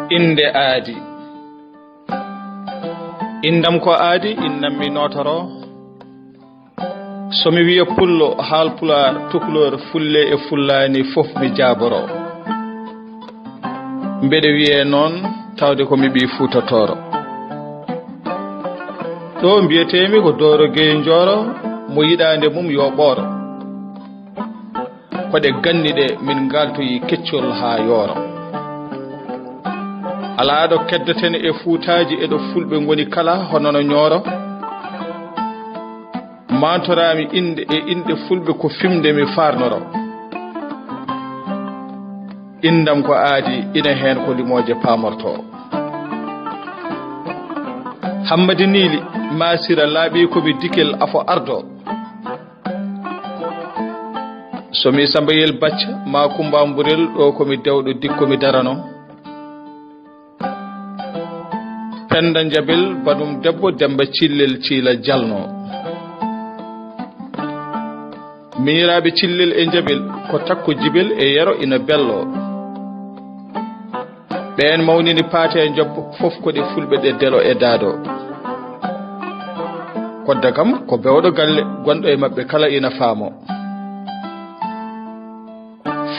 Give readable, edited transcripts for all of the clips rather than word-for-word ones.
Innde aadi. Indam ko aadi innam mi notoro. Somi wiya pullo haalpular tukulor fulle e fullani fof mi jaboro. Mbede wiye non tawde ko mi bi Fuutatoro. Do mbiyetemi ko Dooro gey njoro mo yidande mum yo ɓooro. Kode gannide min galtoyi keccol ha yoro. Ala ɗo keddaten e fuutaji eɗo fulɓe ngoni kala hono no ñooro. Mantorami inde e inde fulɓe ko fimde mi farnoro. Indam ko aadi ina hen ko limoje pamorto. Hammadi Niili masira laaɓi komi dikel afo ardo. Somi Sambayel Bacca ma Kumba Mburel ɗo komi dewɗo dikkomi darano. Penda Jabel badum debbo Demba Cillel Ciila jalno. Miñiraɓe Cillel e Jabel ko takko jibel e yero ina bello. Ɓen mawnini paate e jobbo fof koɗe fulɓe ɗe delo e daado. Kodda kam ko bewɗo galle gonɗo e maɓɓe kala ina faamo.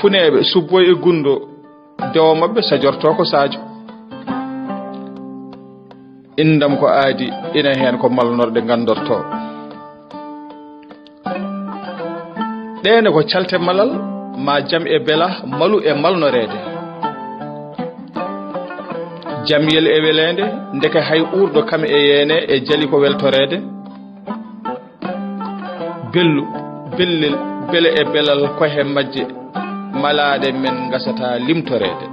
Funeɓe subboy e gundo dewo maɓɓe sajorto ko Sadio. Indam ko aadi ina hen ko malnorde gandorto. Ɗene ko calte malal ma jam e bela malu e malnorede. Jamyel e welende ndeke hay urdo kam e yene e jali ko weltorede. Bellu bellel bele e belal ko he majje malade men gasata limtorede.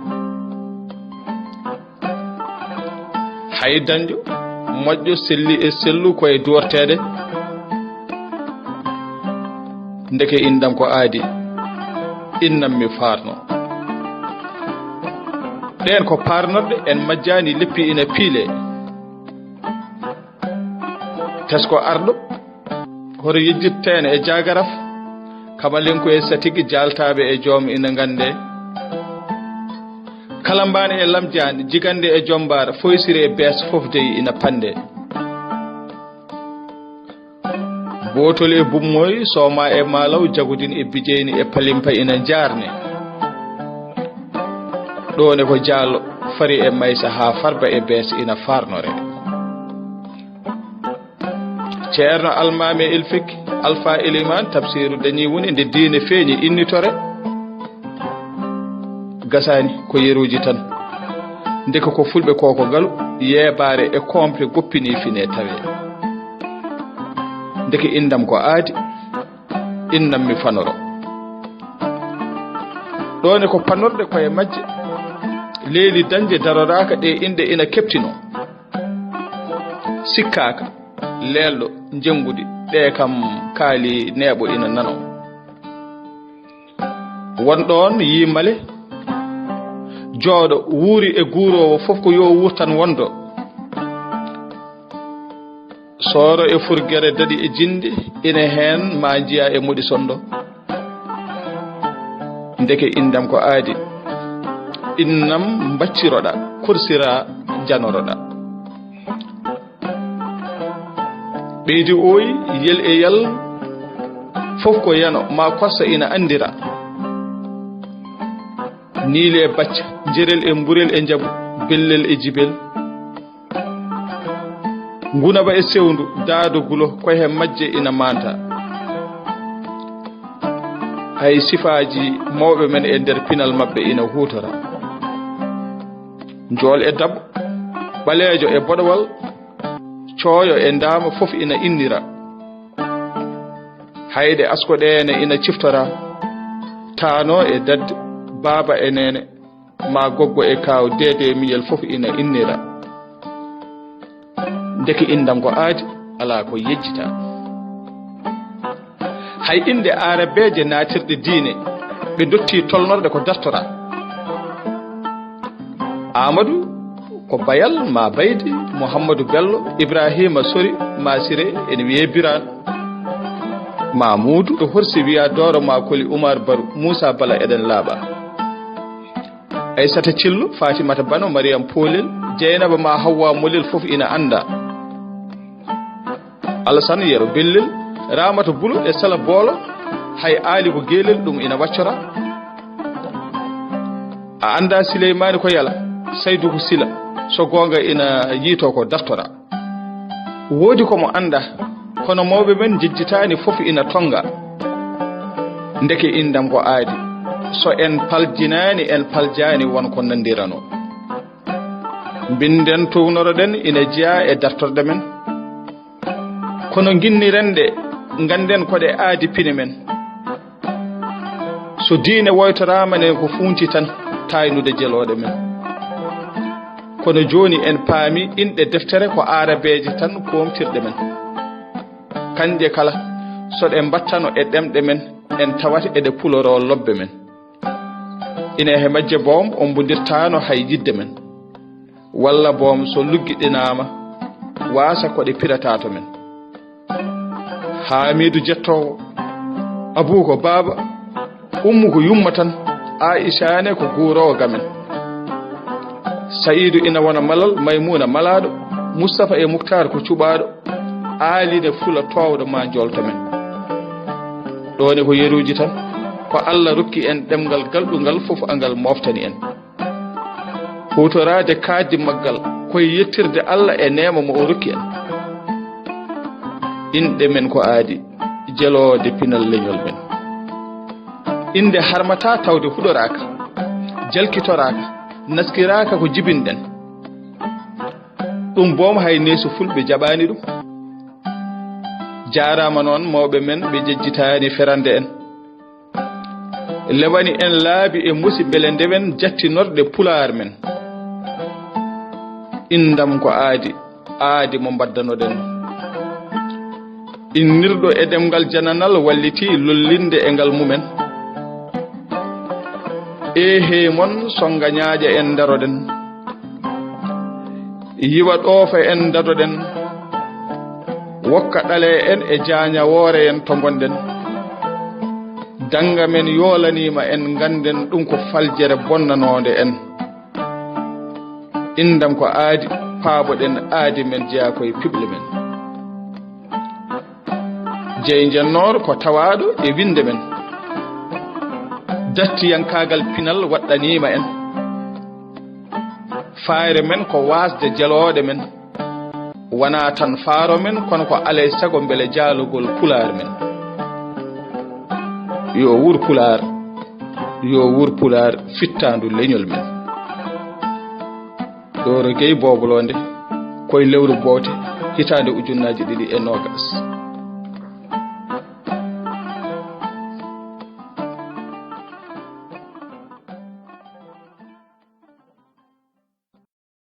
Hay danjo moƴƴo selli e sellu koye duwortede. Ndeke indam ko aadi innam mi farno. Ɗen ko parnorɗe en majjani leppi ina piile. Tesko arɗo hoto yejjittene e jagaraf kamalenko e satigi jaltaɓe e joom ina gande. Kalambani e lamjani jigande e jombar foysiri e bees fof deyi ina pande. Botol e bummoy soma e malaw jagudin e bijeyni e palimpa ina jarne. Ɗone ko jallo fari e maysa ha farba e bees ina farnore. Ceerno almami e ilfik alfa iliman tafsiru dañi woni nde diine feeñi innitore. Gasani ko yeruji tan ndeka ko fulɓe koko galu yebare e compre goppini fine tawe. Ndeke indam ko aadi innam mi fanoro. Ɗone ko panorde koye majje leeli dañde daroraka ɗe inde ina keptino. Sikkaka leelɗo jengudi ɗe kam kaali neeɓo ina nano. Wonɗon yimale jooɗo wuuri e guurowo fof ko yo wurtan wondo. Sooro e furgere dadi e jinde ina hen ma jiya e muɗi sondo. Ndeke indam ko aadi innam mbacciroɗa kursira janoroɗa. Ɓeydi oyi yel e yal fof ko yano ma kossa ina andira. Niile e Bacca jerel e mburel e jabu bellel e jibel. Ngunaba e sewndu daado gulo koye majje ina manta. Hay sifaji mawɓe men e nder pinal mabɓe ina hutora. Njool e dabbo ɓaleejo e boɗowal cooyo e ndaama fof ina innira. Hayde askoɗeene ina ciftora. Taano e dadde baaba e nene ma goggo e kaw dede miyel fof ina innira. Ndeke indam ko aadi ala ko yejjita. Hay inde arabeje naatirɗe diine ɓe dotti tolnorde ko dartora. Amadou ko Bayal ma Baydi, Mouhamadou Bello, Ibrahima Sori ma Siré ene wiye Birane. Mamoudou to horsi wiya Dooro ma Koli Oumar Barou Moussa Bala eɗen laaɓa. Aissata Cillu, Fatimata Bano, Mariam Polil, Jeynaba ma Hawwa Mulil fof ina anda. Alassane Yero Bellil, Ramata Bulu e Sala Bolo, hay Ali ko gelel dum ina waccora. A anda Souleymani ko yala, Saydou ko Sila, so gonga ina yito ko daftora. Wodi ko mo anda, kono mawbe men jejjitani fof ina tonga. Ndeke indam ko aadi. So en paljinani en paljani won ko nandirano. Binden townoroden ina jiya e daftorde men. Kono ginnirende nganden ko de aadi pine men. So diine woytorama ne ko funti tan taynude jelode men. Kono joni en paami inde deftere ko arabeje tan ko omtirde men. Kanje kala so de battano e demde men en tawata e de puloro lobbe men. Ina he majje boom on bundirtano hay jidde men. Walla boom so luggidinama wasa ko de piratato men. Hamidou jettowo Abou ko baba ummu ko yummatan Aisha ne ko gurowo gamen. Saïdou ina wona malal Maymuna malado Mustafa e Muktar ko cubado Ali de fula towdo ma jolto men. Doni ko yeruji tan ko Allah rokki en demgal galdungal fof angal moftani en. Hutorade kaadi maggal koy yettirde Allah e neema mo o rokki en. Inde men ko aadi jelode pinal leñol men. Inde harmata tawde hudoraka jalkitoraka naskiraka ko jibinden. Dum boom hay nesu fulbe jabani dum. Jarama non mawbe men be jejjitaani ferande en. Lewani en laabi e musibele ndewen jattinorde pular men. Indam ko aadi mo baddanoden. Innirdo e demgal jananal walliti lollinde e ngal mumen. Ehe mon songa nyaaja en daroden. Yiwa ɗoofa en dadoden. Wokka ɗale en e jaanya woore en to gonden. Danga men yolanima en ganden ɗum ko faljere bonnanode en. Indam ko aadi paaboɗen aadi men jeya koye piɓle men. Jeyjennor ko tawaɗo e winde men. Dattiyankagal pinal waɗɗanima en. Faare men ko wasde jelode men. Wana tan faaro men kono ko alay sago mbele jaalugol pular men. Yo wur pular fittandu leñol men. Dooro Gueye Bobo Loonde koye lewru boote hitande ujunnaji 2 e 20.